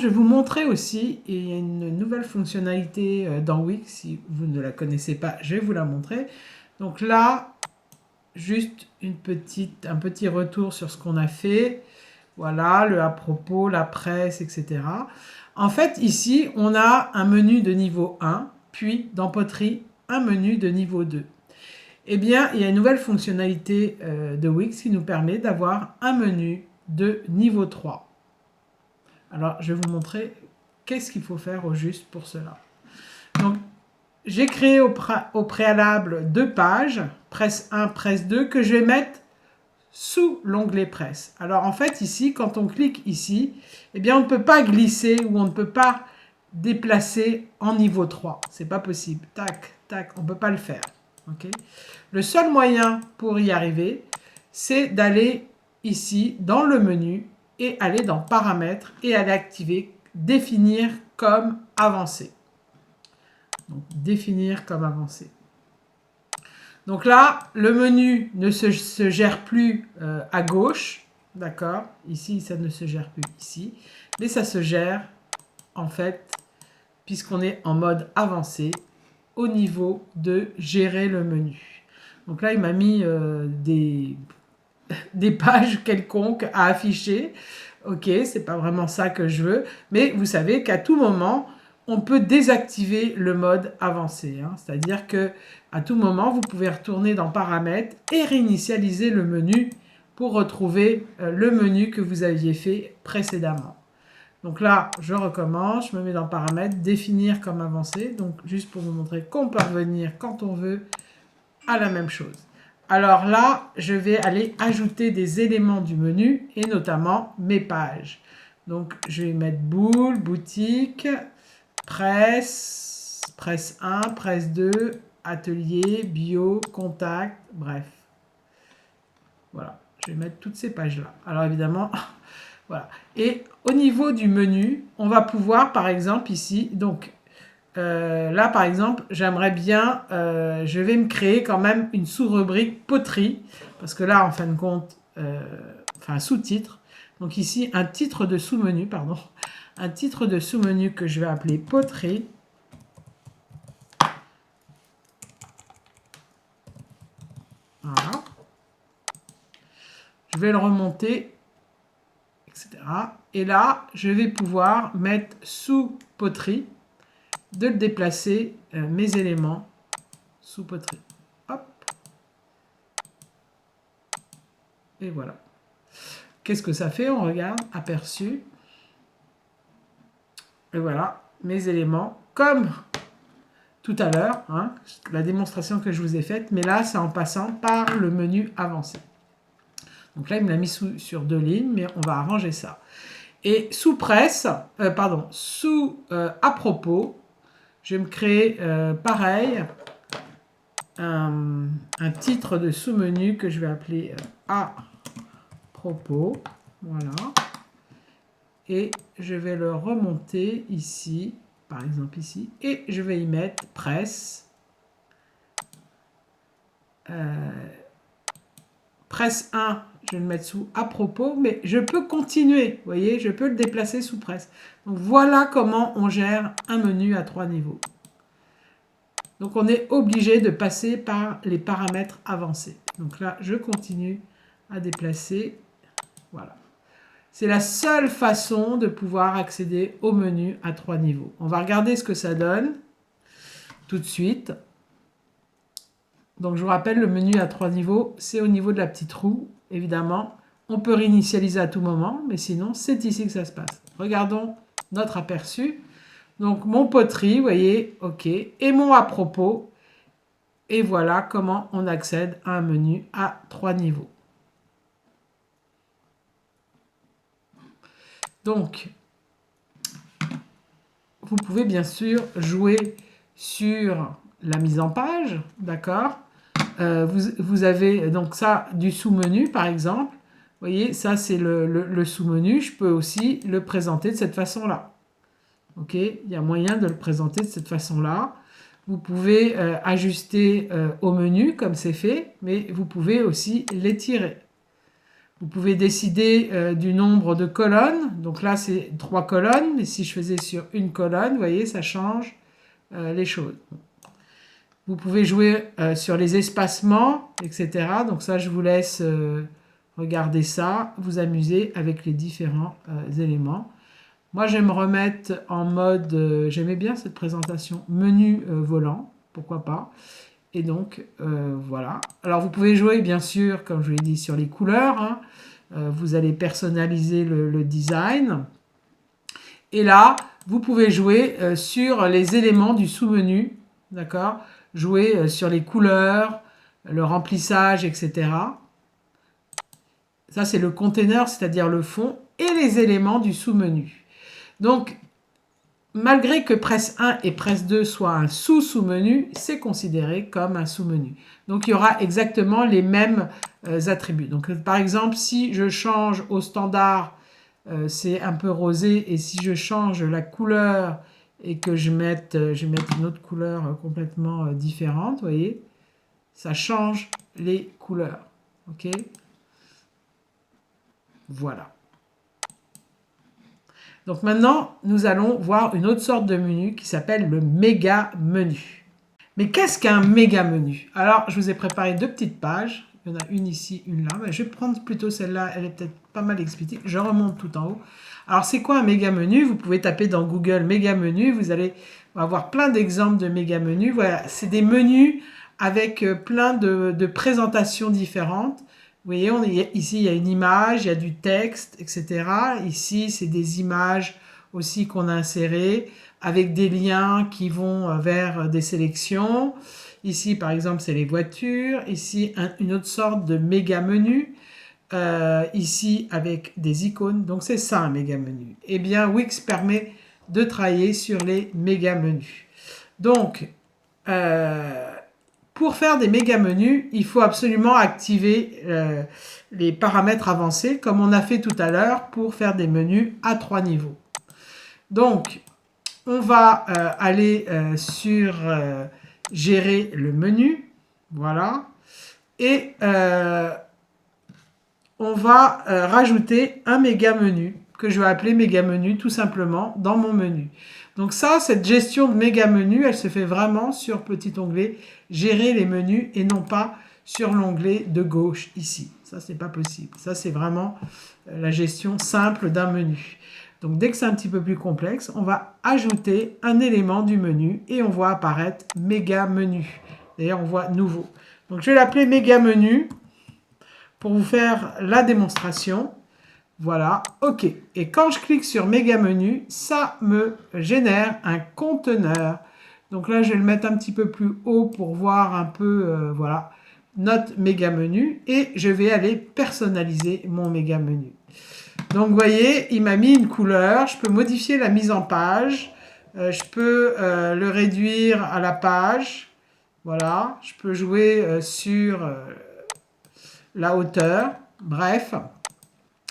je vais vous montrer aussi, il y a une nouvelle fonctionnalité dans Wix, si vous ne la connaissez pas, je vais vous la montrer. Donc là, juste un petit retour sur ce qu'on a fait. Voilà, le à propos, la presse, etc. En fait, ici, on a un menu de niveau 1, puis dans Poterie, un menu de niveau 2. Eh bien, il y a une nouvelle fonctionnalité de Wix qui nous permet d'avoir un menu de niveau 3. Alors, je vais vous montrer qu'est-ce qu'il faut faire au juste pour cela. Donc, j'ai créé au préalable 2 pages, presse 1, presse 2, que je vais mettre sous l'onglet presse. Alors, en fait, ici, quand on clique ici, eh bien, on ne peut pas glisser ou on ne peut pas déplacer en niveau 3. C'est pas possible. Tac, tac, on ne peut pas le faire. Okay. Le seul moyen pour y arriver, c'est d'aller ici dans le menu et aller dans paramètres et aller activer définir comme avancé. Donc définir comme avancé. Donc là, le menu ne se gère plus à gauche, d'accord? Ici, ça ne se gère plus ici, mais ça se gère en fait, puisqu'on est en mode avancé, au niveau de gérer le menu. Donc là, il m'a mis des pages quelconques à afficher. Ok, c'est pas vraiment ça que je veux, mais vous savez qu'à tout moment, on peut désactiver le mode avancé. Hein. C'est-à-dire que à tout moment, vous pouvez retourner dans paramètres et réinitialiser le menu pour retrouver le menu que vous aviez fait précédemment. Donc là, je recommence, je me mets dans paramètres, définir comme avancé. Donc juste pour vous montrer qu'on peut revenir quand on veut à la même chose. Alors là, je vais aller ajouter des éléments du menu et notamment mes pages. Donc je vais mettre boule, boutique, presse, presse 1, presse 2, atelier, bio, contact, bref. Voilà, je vais mettre toutes ces pages-là. Alors évidemment, voilà. Et au niveau du menu, on va pouvoir par exemple ici, donc là, par exemple, j'aimerais bien, je vais me créer quand même une sous-rubrique poterie, parce que là, en fin de compte, enfin, sous-titre. Donc ici, un titre de sous-menu, pardon. Un titre de sous-menu que je vais appeler poterie. Voilà. Je vais le remonter, etc. Et là, je vais pouvoir mettre sous poterie, de le déplacer mes éléments sous poterie. Hop. Et voilà. Qu'est-ce que ça fait? On regarde, aperçu. Et voilà, mes éléments, comme tout à l'heure, hein, la démonstration que je vous ai faite, mais là, c'est en passant par le menu avancé. Donc là, il me l'a mis sur 2 lignes, mais on va arranger ça. Et sous presse, sous à propos, je vais me créer pareil, un titre de sous-menu que je vais appeler à propos. Voilà. Et je vais le remonter ici, par exemple ici, et je vais y mettre presse. Presse 1, je vais le mettre sous à propos, mais je peux continuer, vous voyez, je peux le déplacer sous presse. Donc voilà comment on gère un menu à 3 niveaux. Donc on est obligé de passer par les paramètres avancés. Donc là, je continue à déplacer. Voilà. C'est la seule façon de pouvoir accéder au menu à 3 niveaux. On va regarder ce que ça donne tout de suite. Donc je vous rappelle, le menu à 3 niveaux, c'est au niveau de la petite roue, évidemment. On peut réinitialiser à tout moment, mais sinon, c'est ici que ça se passe. Regardons notre aperçu. Donc mon poterie, vous voyez, OK, et mon à propos. Et voilà comment on accède à un menu à 3 niveaux. Donc, vous pouvez bien sûr jouer sur la mise en page, d'accord? Vous avez donc ça du sous-menu, par exemple. Vous voyez, ça c'est le sous-menu. Je peux aussi le présenter de cette façon-là. Ok, il y a moyen de le présenter de cette façon-là. Vous pouvez ajuster au menu, comme c'est fait, mais vous pouvez aussi l'étirer. Vous pouvez décider du nombre de colonnes. Donc là, c'est 3 colonnes. Mais si je faisais sur une colonne, vous voyez, ça change les choses. Vous pouvez jouer sur les espacements, etc. Donc ça, je vous laisse regarder ça, vous amuser avec les différents éléments. Moi, je vais me remettre en mode, j'aimais bien cette présentation, menu volant, pourquoi pas. Et donc, voilà. Alors, vous pouvez jouer, bien sûr, comme je l'ai dit, sur les couleurs. Hein. Vous allez personnaliser le design. Et là, vous pouvez jouer sur les éléments du sous-menu, d'accord? Jouer sur les couleurs, le remplissage, etc. Ça, c'est le container, c'est-à-dire le fond, et les éléments du sous-menu. Donc, malgré que Press 1 et Press 2 soient un sous-sous-menu, c'est considéré comme un sous-menu. Donc, il y aura exactement les mêmes attributs. Donc, par exemple, si je change au standard, c'est un peu rosé, et si je change la couleur et que je mette une autre couleur complètement différente, vous voyez, ça change les couleurs. Ok? Voilà. Donc maintenant, nous allons voir une autre sorte de menu qui s'appelle le méga menu. Mais qu'est-ce qu'un méga menu? Alors, je vous ai préparé 2 petites pages. Il y en a une ici, une là. Je vais prendre plutôt celle-là, elle est peut-être pas mal expliquée. Je remonte tout en haut. Alors, c'est quoi un méga menu? Vous pouvez taper dans Google méga menu. Vous allez avoir plein d'exemples de méga menus. Voilà, c'est des menus avec plein de présentations différentes. Vous voyez, ici, il y a une image, il y a du texte, etc. Ici, c'est des images aussi qu'on a insérées avec des liens qui vont vers des sélections. Ici, par exemple, c'est les voitures. Ici, une autre sorte de méga menu. Ici, avec des icônes. Donc, c'est ça un méga menu. Eh bien, Wix permet de travailler sur les méga menus. Donc, pour faire des méga menus, il faut absolument activer les paramètres avancés, comme on a fait tout à l'heure pour faire des menus à 3 niveaux. Donc, on va aller sur gérer le menu, voilà, et on va rajouter un méga menu que je vais appeler méga menu tout simplement dans mon menu. Donc ça, cette gestion de méga menu, elle se fait vraiment sur petit onglet gérer les menus et non pas sur l'onglet de gauche ici. Ça, c'est pas possible. Ça, c'est vraiment la gestion simple d'un menu. Donc dès que c'est un petit peu plus complexe, on va ajouter un élément du menu et on voit apparaître méga menu. D'ailleurs, on voit nouveau. Donc je vais l'appeler méga menu pour vous faire la démonstration. Voilà, OK. Et quand je clique sur méga menu, ça me génère un conteneur. Donc là, je vais le mettre un petit peu plus haut pour voir un peu, voilà, notre méga menu. Et je vais aller personnaliser mon méga menu. Donc, vous voyez, il m'a mis une couleur. Je peux modifier la mise en page. Je peux le réduire à la page. Voilà. Je peux jouer sur la hauteur. Bref.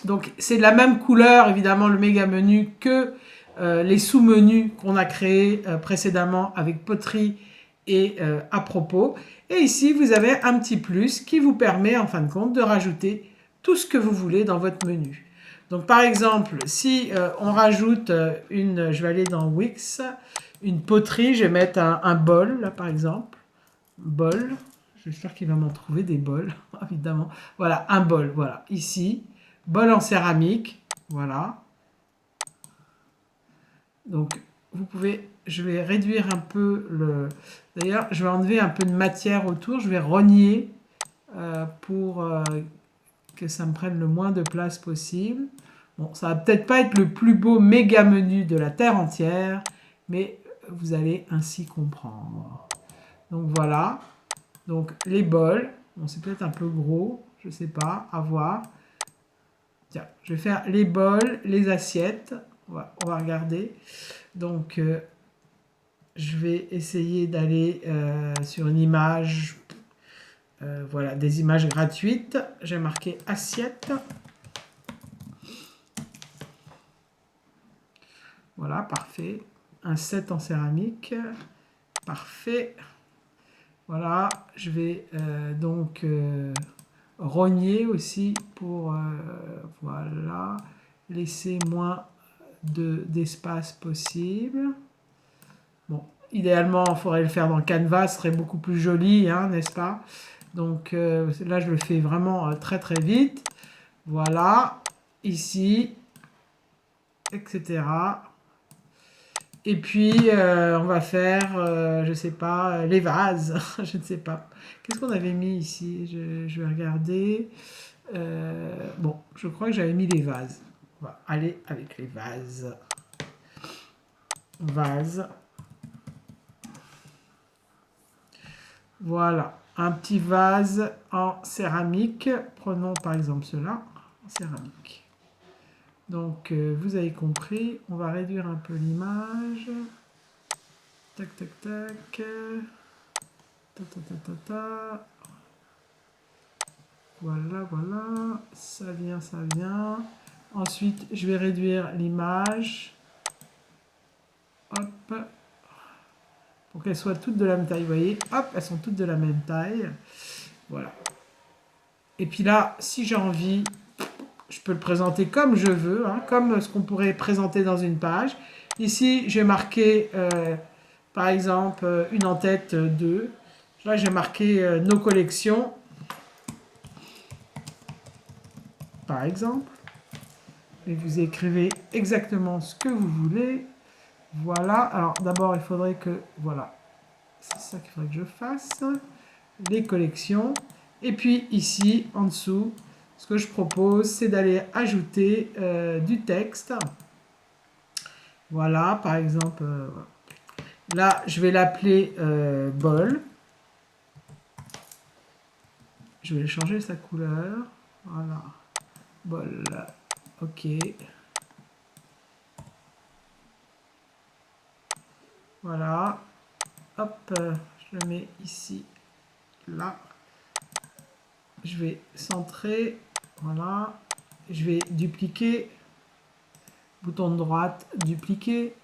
Donc, c'est de la même couleur, évidemment, le méga menu que les sous-menus qu'on a créés précédemment avec poterie et à propos. Et ici, vous avez un petit plus qui vous permet, en fin de compte, de rajouter tout ce que vous voulez dans votre menu. Donc, par exemple, si on rajoute je vais aller dans Wix, une poterie, je vais mettre un bol, là, par exemple. Bol. J'espère qu'il va m'en trouver des bols, évidemment. Voilà, un bol, voilà, ici. Bol en céramique, voilà. Donc, vous pouvez, je vais réduire un peu le... D'ailleurs, je vais enlever un peu de matière autour, je vais rogner pour que ça me prenne le moins de place possible. Bon, ça va peut-être pas être le plus beau méga menu de la Terre entière, mais vous allez ainsi comprendre. Donc voilà, donc les bols, bon, c'est peut-être un peu gros, je sais pas, à voir. Tiens, je vais faire les bols, les assiettes. On va regarder. Donc, je vais essayer d'aller sur une image. Voilà, des images gratuites. J'ai marqué assiette. Voilà, parfait. Un set en céramique. Parfait. Voilà, je vais donc rogner aussi pour voilà, laisser moins d'espace possible. Bon, idéalement, il faudrait le faire dans Canva, ce serait beaucoup plus joli, hein, n'est-ce pas? Donc là, je le fais vraiment très très vite. Voilà, ici, etc. Et puis, on va faire, je ne sais pas, les vases. Je ne sais pas. Qu'est-ce qu'on avait mis ici? Je vais regarder. Bon, je crois que j'avais mis les vases. On va aller avec les vases. Vase. Voilà, un petit vase en céramique. Prenons par exemple cela, en céramique. Donc, vous avez compris, on va réduire un peu l'image. Tac, tac, tac. Ta, ta, ta, ta, ta. Voilà, voilà. Ça vient, ça vient. Ensuite, je vais réduire l'image. Hop. Pour qu'elles soient toutes de la même taille, vous voyez. Hop, elles sont toutes de la même taille. Voilà. Et puis là, si j'ai envie, je peux le présenter comme je veux, hein, comme ce qu'on pourrait présenter dans une page. Ici, j'ai marqué, par exemple, une en-tête 2. Là, j'ai marqué nos collections, par exemple. Et vous écrivez exactement ce que vous voulez. Voilà. Alors, d'abord, il faudrait que... Voilà. C'est ça qu'il faudrait que je fasse. Les collections. Et puis, ici, en dessous, ce que je propose, c'est d'aller ajouter du texte. Voilà, par exemple, là, je vais l'appeler bol. Je vais changer sa couleur. Voilà, bol. Ok. Voilà. Hop, je le mets ici, là. Je vais centrer. Voilà. Je vais dupliquer. Bouton de droite, dupliquer.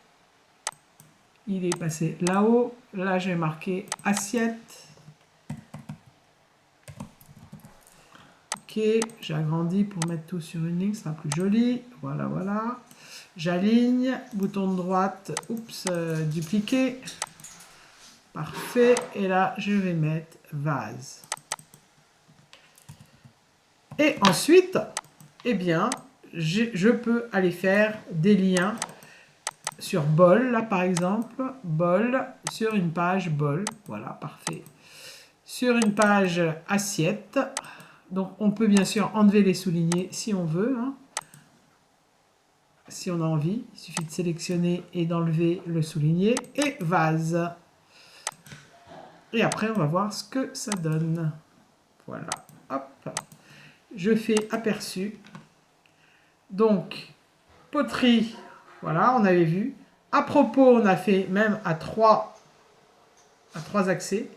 Il est passé là-haut. Là, j'ai marqué assiette. Ok, j'agrandis pour mettre tout sur une ligne, ça sera plus joli. Voilà, voilà. J'aligne, bouton de droite, oups, dupliquer. Parfait. Et là, je vais mettre vase. Et ensuite, eh bien, je peux aller faire des liens sur bol, là par exemple, bol, sur une page bol. Voilà, parfait. Sur une page assiette. Donc, on peut bien sûr enlever les soulignés si on veut, hein. Si on a envie. Il suffit de sélectionner et d'enlever le souligné. Et vase. Et après, on va voir ce que ça donne. Voilà. Hop. Je fais aperçu. Donc, poterie. Voilà, on avait vu. À propos, on a fait même à trois accès.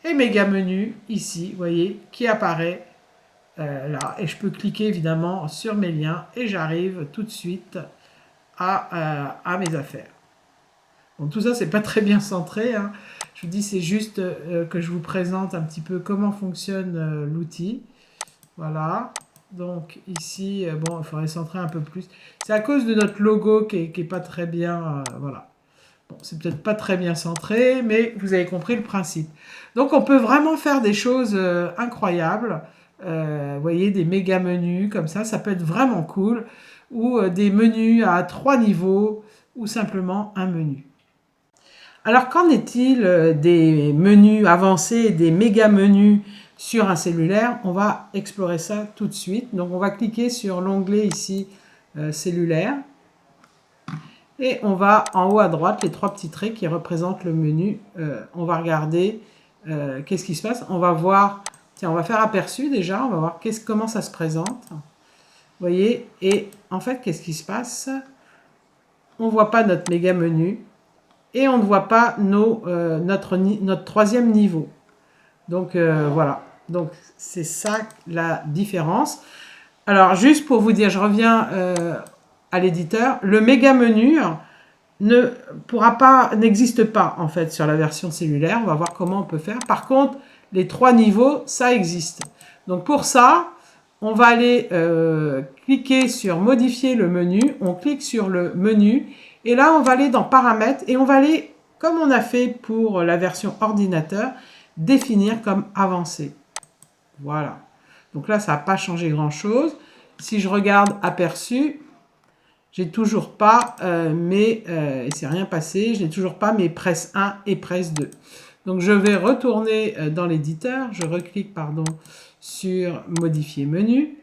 Et méga menu, ici, vous voyez, qui apparaît là. Et je peux cliquer évidemment sur mes liens. Et j'arrive tout de suite à mes affaires. Donc tout ça, c'est pas très bien centré, hein. Je vous dis, c'est juste que je vous présente un petit peu comment fonctionne l'outil. Voilà. Donc ici, bon, il faudrait centrer un peu plus. C'est à cause de notre logo qui est pas très bien, voilà. Bon, c'est peut-être pas très bien centré, mais vous avez compris le principe. Donc on peut vraiment faire des choses incroyables. Vous voyez, des méga menus comme ça peut être vraiment cool. Ou des menus à 3 niveaux, ou simplement un menu. Alors qu'en est-il des menus avancés, des méga menus sur un cellulaire? On va explorer ça tout de suite. Donc on va cliquer sur l'onglet ici, cellulaire. Et on va en haut à droite, les 3 petits traits qui représentent le menu. On va regarder qu'est-ce qui se passe. On va voir, tiens, on va faire aperçu déjà. On va voir comment ça se présente. Vous voyez, et en fait, qu'est-ce qui se passe? On ne voit pas notre méga menu. Et on ne voit pas notre 3e niveau. Donc voilà. Donc c'est ça la différence. Alors juste pour vous dire, je reviens à l'éditeur. Le méga menu n'existe pas en fait sur la version cellulaire. On va voir comment on peut faire. Par contre, les 3 niveaux, ça existe. Donc pour ça, on va aller cliquer sur modifier le menu, on clique sur le menu et là on va aller dans paramètres et on va aller, comme on a fait pour la version ordinateur, définir comme avancé. Voilà. Donc là ça n'a pas changé grand chose. Si je regarde aperçu, j'ai toujours pas il s'est rien passé, je n'ai toujours pas mes presse 1 et presse 2. Donc je vais retourner dans l'éditeur, je reclique sur modifier menu.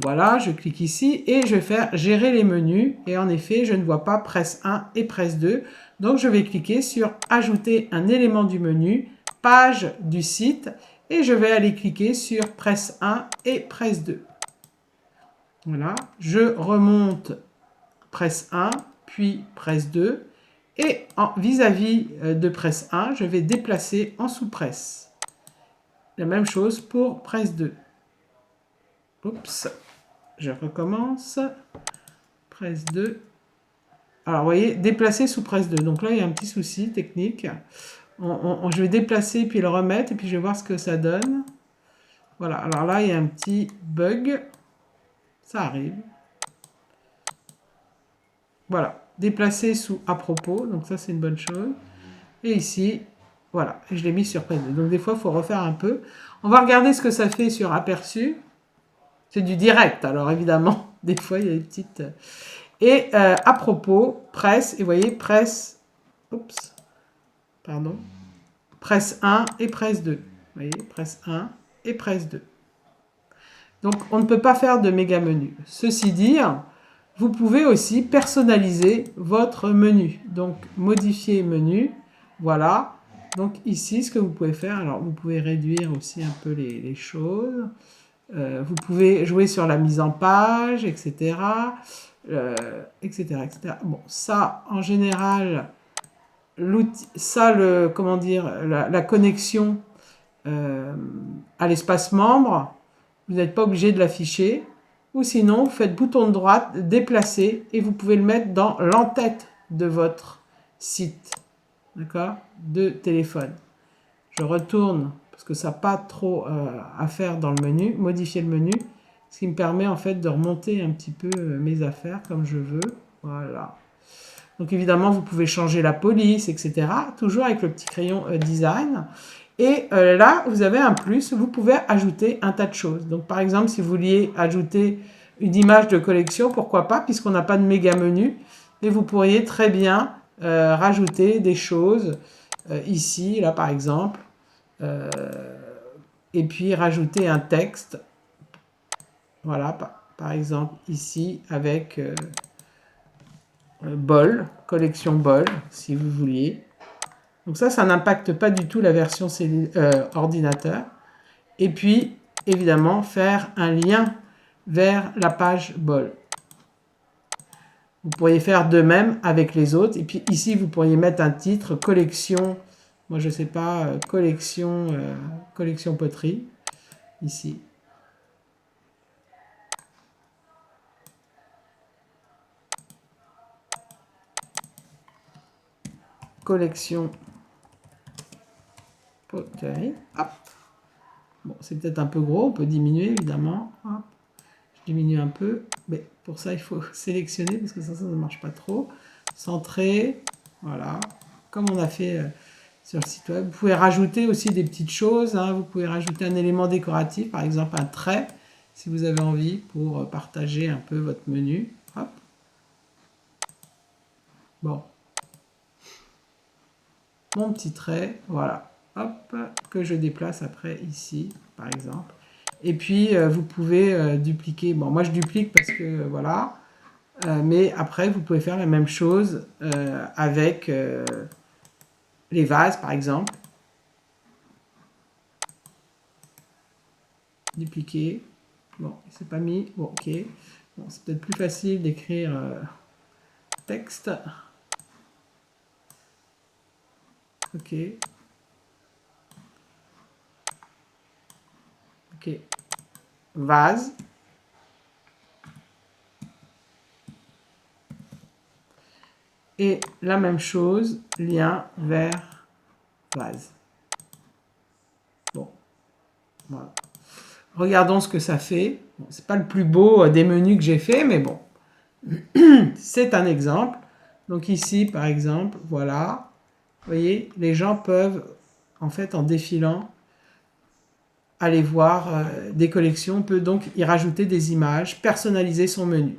Voilà, je clique ici et je vais faire gérer les menus et en effet je ne vois pas presse 1 et presse 2. Donc je vais cliquer sur ajouter un élément du menu, page du site et je vais aller cliquer sur presse 1 et presse 2. Voilà, je remonte presse 1, puis presse 2. Et vis-à-vis de presse 1, je vais déplacer en sous-presse. La même chose pour presse 2. Oups, je recommence. Presse 2. Alors, vous voyez, déplacer sous presse 2. Donc là, il y a un petit souci technique. Je vais déplacer, puis le remettre, et puis je vais voir ce que ça donne. Voilà, alors là, il y a un petit bug. Ça arrive. Voilà, déplacer sous à propos, donc ça c'est une bonne chose. Et ici, voilà, je l'ai mis sur presse 2. Donc des fois, il faut refaire un peu. On va regarder ce que ça fait sur aperçu. C'est du direct, alors évidemment, des fois, il y a des petites... Et à propos, presse, et vous voyez, presse... Oups, pardon. Presse 1 et presse 2. Vous voyez, presse 1 et presse 2. Donc, on ne peut pas faire de méga menu. Ceci dit, vous pouvez aussi personnaliser votre menu. Donc, modifier menu. Voilà. Donc, ici, ce que vous pouvez faire, alors vous pouvez réduire aussi un peu les choses. Vous pouvez jouer sur la mise en page, etc. Etc., etc. Bon, ça, en général, comment dire, la connexion à l'espace membre, vous n'êtes pas obligé de l'afficher. Ou sinon, vous faites bouton de droite, déplacer, et vous pouvez le mettre dans l'entête de votre site, d'accord, de téléphone. Je retourne, parce que ça n'a pas trop à faire dans le menu, modifier le menu, ce qui me permet en fait de remonter un petit peu mes affaires comme je veux. Voilà. Donc évidemment, vous pouvez changer la police, etc. Toujours avec le petit crayon design. Et là, vous avez un plus, vous pouvez ajouter un tas de choses. Donc par exemple, si vous vouliez ajouter une image de collection, pourquoi pas, puisqu'on n'a pas de méga menu. Et vous pourriez très bien rajouter des choses ici, là par exemple. Et puis rajouter un texte. Voilà, par exemple ici avec bol, collection bol, si vous vouliez. Donc ça n'impacte pas du tout la version ordinateur. Et puis, évidemment, faire un lien vers la page bol. Vous pourriez faire de même avec les autres. Et puis ici, vous pourriez mettre un titre, collection, moi je ne sais pas, collection poterie, ici. Collection poterie. Hop. Bon, c'est peut-être un peu gros, on peut diminuer évidemment. Hop. Je diminue un peu, mais pour ça il faut sélectionner parce que ça ne marche pas trop. Centrer, voilà, comme on a fait sur le site web. Vous pouvez rajouter aussi des petites choses, hein. Vous pouvez rajouter un élément décoratif, par exemple un trait, si vous avez envie, pour partager un peu votre menu. Hop. Bon. Mon petit trait, voilà. Hop, que je déplace après ici, par exemple. Et puis, vous pouvez dupliquer. Bon, moi, je duplique parce que, voilà. Mais après, vous pouvez faire la même chose avec les vases, par exemple. Dupliquer. Bon, c'est pas mis. Bon, ok. Bon, c'est peut-être plus facile d'écrire texte. Ok. Ok. Vase. Et la même chose, lien vers vase. Bon, voilà. regardons ce que ça fait. Bon, c'est pas le plus beau des menus que j'ai fait, mais bon, c'est un exemple. Donc ici, par exemple, voilà, vous voyez, les gens peuvent, en fait, en défilant, aller voir des collections. On peut donc y rajouter des images, personnaliser son menu.